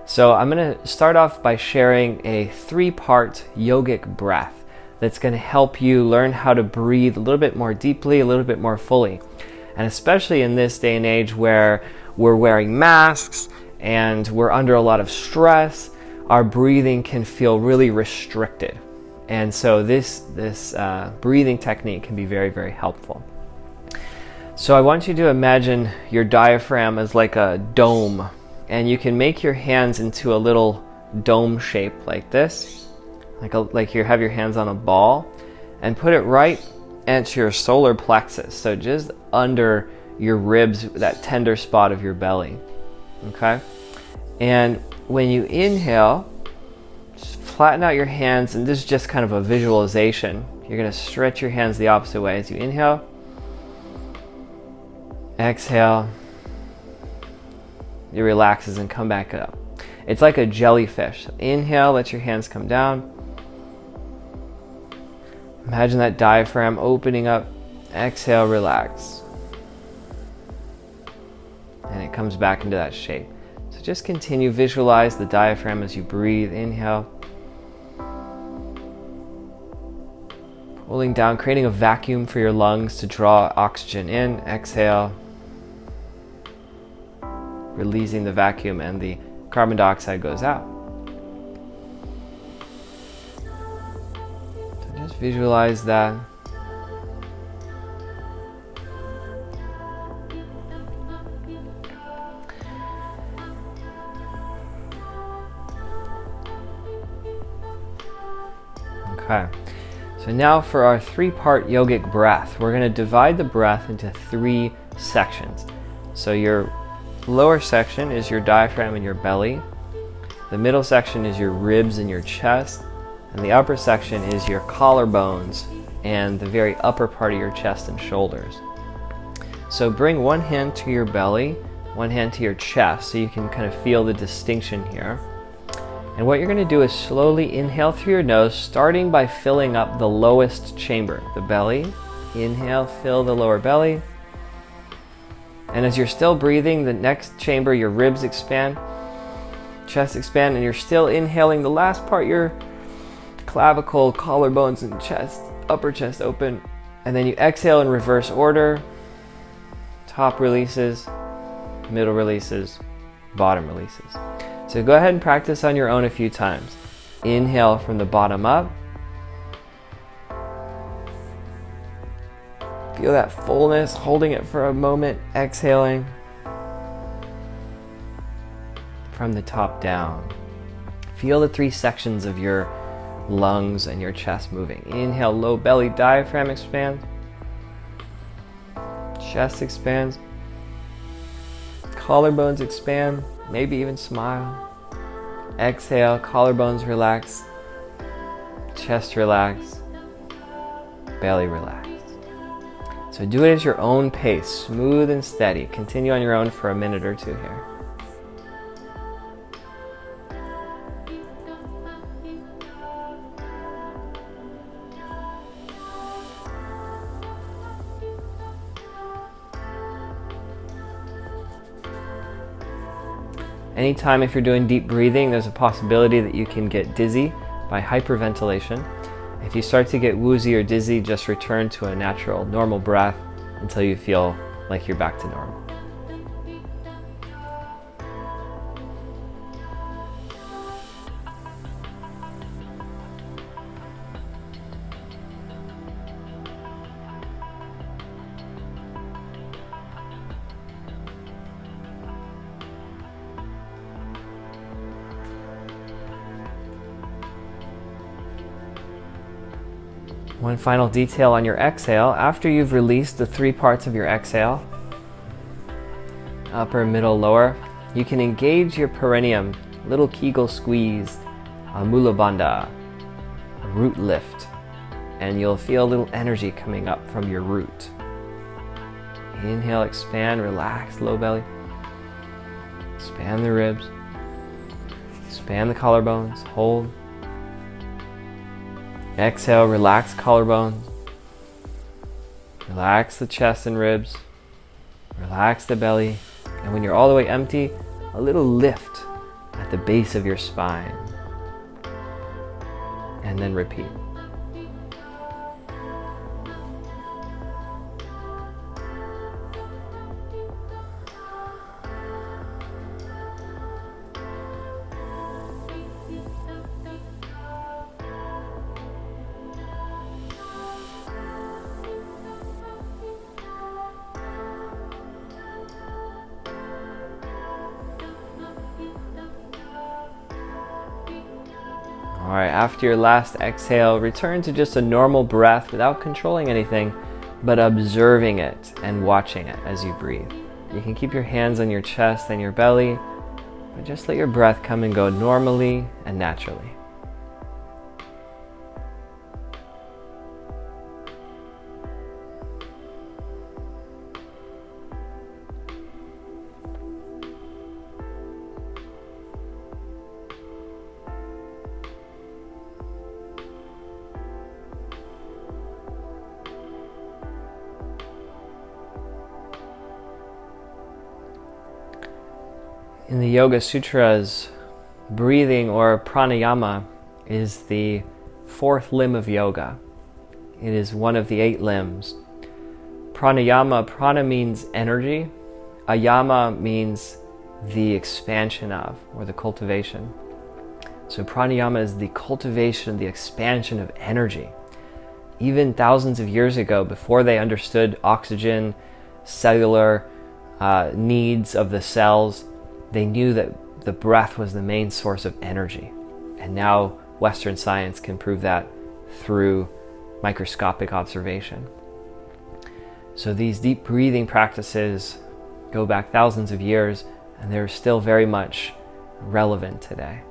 So I'm going to start off by sharing a 3-part yogic breath that's going to help you learn how to breathe a little bit more deeply, a little bit more fully. And especially in this day and age where we're wearing masks and we're under a lot of stress, our breathing can feel really restricted. And so this breathing technique can be very, very helpful. So I want you to imagine your diaphragm as like a dome, and you can make your hands into a little dome shape like this, like you have your hands on a ball, and put it right into your solar plexus, so just under your ribs, that tender spot of your belly. Okay? And when you inhale, just flatten out your hands, and this is just kind of a visualization. You're going to stretch your hands the opposite way as you inhale. Exhale. It relaxes and come back up. It's like a jellyfish. So inhale, let your hands come down. Imagine that diaphragm opening up. Exhale, relax. And it comes back into that shape. So just continue, visualize the diaphragm as you breathe. Inhale. Pulling down, creating a vacuum for your lungs to draw oxygen in. Exhale. Releasing the vacuum and the carbon dioxide goes out. So just visualize that. Okay. So now for our 3-part yogic breath, we're going to divide the breath into 3 sections. So your lower section is your diaphragm and your belly. The middle section is your ribs and your chest. And the upper section is your collarbones and the very upper part of your chest and shoulders. So bring one hand to your belly, one hand to your chest, so you can kind of feel the distinction here. And what you're going to do is slowly inhale through your nose, starting by filling up the lowest chamber, the belly. Inhale, fill the lower belly. And as you're still breathing, the next chamber, your ribs expand, chest expand, and you're still inhaling the last part, your clavicle, collarbones, and chest, upper chest open. And then you exhale in reverse order. Top releases, middle releases, bottom releases. So go ahead and practice on your own a few times. Inhale from the bottom up. Feel that fullness, holding it for a moment, exhaling from the top down. Feel the 3 sections of your lungs and your chest moving. Inhale, low belly, diaphragm expands. Chest expands. Collarbones expand, maybe even smile. Exhale, collarbones relax. Chest relax. Belly relax. So do it at your own pace, smooth and steady. Continue on your own for a minute or 2 here. Anytime if you're doing deep breathing, there's a possibility that you can get dizzy by hyperventilation. If you start to get woozy or dizzy, just return to a natural, normal breath until you feel like you're back to normal. One final detail on your exhale. After you've released the 3 parts of your exhale, upper, middle, lower, you can engage your perineum, little Kegel squeeze, a mula bandha, a root lift, and you'll feel a little energy coming up from your root. Inhale, expand, relax, low belly. Expand the ribs. Expand the collarbones, hold. Exhale, relax collarbones. Relax the chest and ribs. Relax the belly. And when you're all the way empty, a little lift at the base of your spine. And then repeat. All right, after your last exhale, return to just a normal breath without controlling anything, but observing it and watching it as you breathe. You can keep your hands on your chest and your belly, but just let your breath come and go normally and naturally. In the Yoga Sutras, breathing or pranayama is the fourth limb of yoga. It is one of the 8 limbs. Pranayama, prana means energy. Ayama means the expansion of, or the cultivation. So pranayama is the cultivation, the expansion of energy. Even thousands of years ago, before they understood oxygen, cellular needs of the cells, they knew that the breath was the main source of energy. And now Western science can prove that through microscopic observation. So these deep breathing practices go back thousands of years, and they're still very much relevant today.